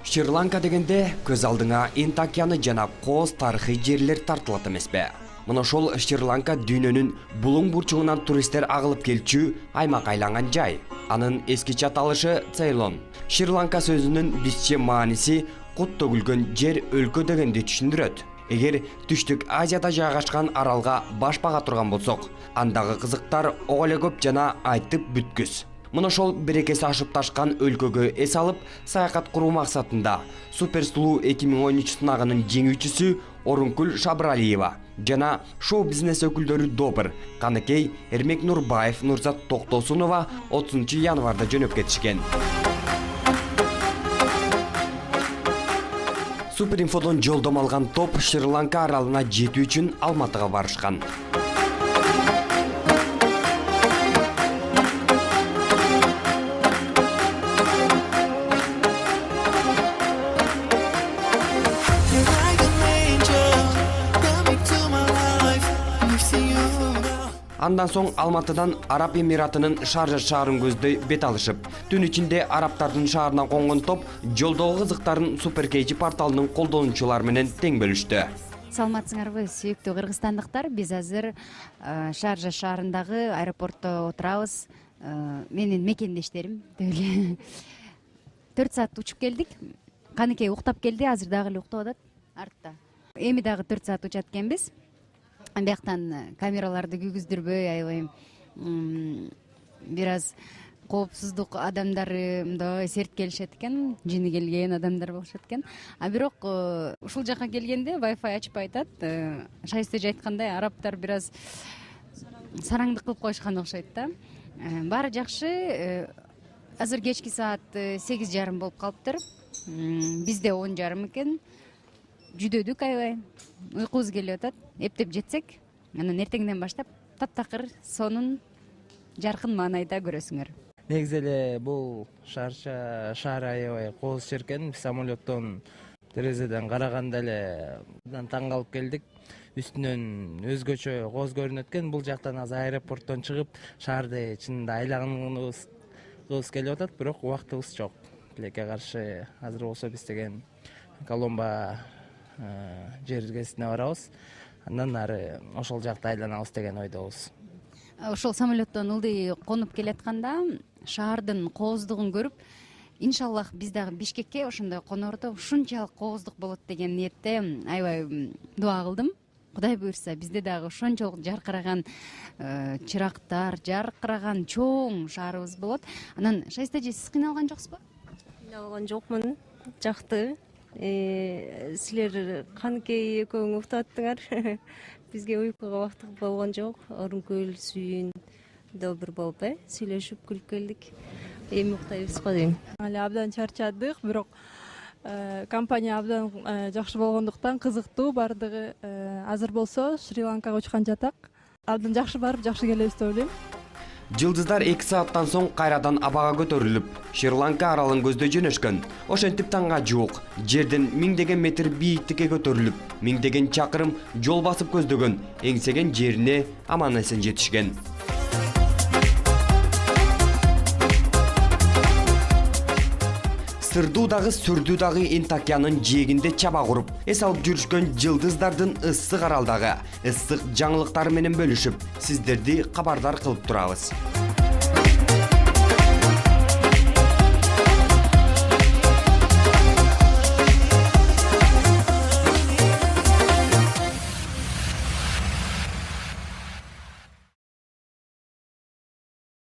Шри-Ланка дегенде көз алдыңа Инд океаны жана кооз тарыхый жерлер тартылат эмеспи? Мына ошол Шри-Ланка дүйнөнүн булуң бурчугунан туристтер агылып келчү аймак айланган жай. Анын эскиче аталышы Цейлон. Шри-Ланка сөзүнүн бизче мааниси кут төгүлгөн жер өлкө дегенди түшүндүрөт. Эгер Түштүк Азияда жайгашкан аралга баш бага турган болсок, андагы кызыктар ого эле көп жана айтып бүткүс. Мына ошол берекеси ашып ташкан өлкөгө эс алып, саякат куруу максатында Суперсулуу 2013 сынагынын жеңүүчүсү Орункүл Шабыралиева жана шоу-бизнес өкүлдөрү Добыр, Каныкей, Эрмек Нурбаев, Нурзат Токтосунова 30 январда жөнөп кетишкен. Суперинфодон жолдомо алган топ Шри-Ланка аралына жетүү үчүн Алматыга барышкан. Андан соң Алматыдан Араб Эмиратынын Шаржа шаарын көздөй бет алышып, түн ичинде арабтардын шаарына конгон топ жолдогу кызыктарын Суперкейчи порталынын колдонуучулары менен тең бөлүштү. Саламатсыңарбы, сүйүктүү кыргызстандыктар? Биз азыр Шаржа шаарындагы аэропортто отурабыз. Менин мекендештерим 4 саат учуп келдик. Каныкей уктап келди, азыр дагы эле уктап атат артта. Эми дагы 4 саат учат экенбиз. Бияктан камераларды күйгүздүрбөй, аябай бир аз коопсуздук адамдары мындай серт келишет экен, жини келген адамдар болушат экен. А бирок ушул жака келгенде Wi-Fi ачпай атат. Шайсыз айткандай, арабтар бир аз сараңдык кылып коюшкан окшойт да. Баары жакшы. Азыр кечки саат 8:30 болуп калыптыр. Бизде 10:30 экен. Жүдөдүк аябай. Уйкубуз келип атат. Эптеп жетсек, анан эртеңден баштап таптакыр сонун жаркын маанайда көрөсүңөр. Негизи эле бул Шаржа шаары аябай кооз жер экен. Самолеттон терезеден караганда эле таң калып келдик. Үстүнөн өзгөчө кооз көрүнөт экен. Бул жактан азыр аэропорттон чыгып, шаарды чынында айлагыбыз келип атат, бирок убактыбыз жок. Тилекке каршы азыр болсо биз деген Коломбо жергесине барабыз. Андан ары ошол жакта айланабыз деген ойдобуз. Ошол самолеттон ылдый конуп келатканда шаардын кооздугун көрүп, иншаллах биз дагы Бишкекке ошондой конордо ушунчалык кооздук болот деген ниетте аябай дуа кылдым. Кудай буйрса, бизде дагы ошончолук жаркыраган чырактар, жаркыраган чоң шаарыбыз болот. Анан Шайстажи, сиз кыйналган жоксузбу? Кыйналган жокмун. Жакты. Силер Каныкей экөөң уктап аттыңар. Бизге уйкуга убакыт болгон жок. Орункүл, Сүйүн, Добур болуп сүйлөшүп күлүп келдик. Эми уктайбыз го дейм. Али абдан чарчадык, бирок компания абдан жакшы болгондуктан кызыктуу бардыгы. Азыр болсо Шри-Ланкага учкан жатак. Абдан жакшы барып, жакшы келебиз деп ойлойм. Жылдыздар 2 сааттан соң кайрадан абага көтөрүлүп, Шри-Ланка аралын көздөй жөнөшкөн. Ошентип таңга жуук жерден 1000 метр бийиктикке көтөрүлүп, 1000 чакырым жол басып көздөгөн, эңсеген жерине аман эсен жетишкен. Сырдуу дагы сүрдүү дагы Инд океанынын жээгинде чаба куруп, эс алып жүрүшкөн жылдыздардын ыссык аралдагы ыссык жаңылыктары менен бөлүшүп, сиздерди кабардар кылып турабыз.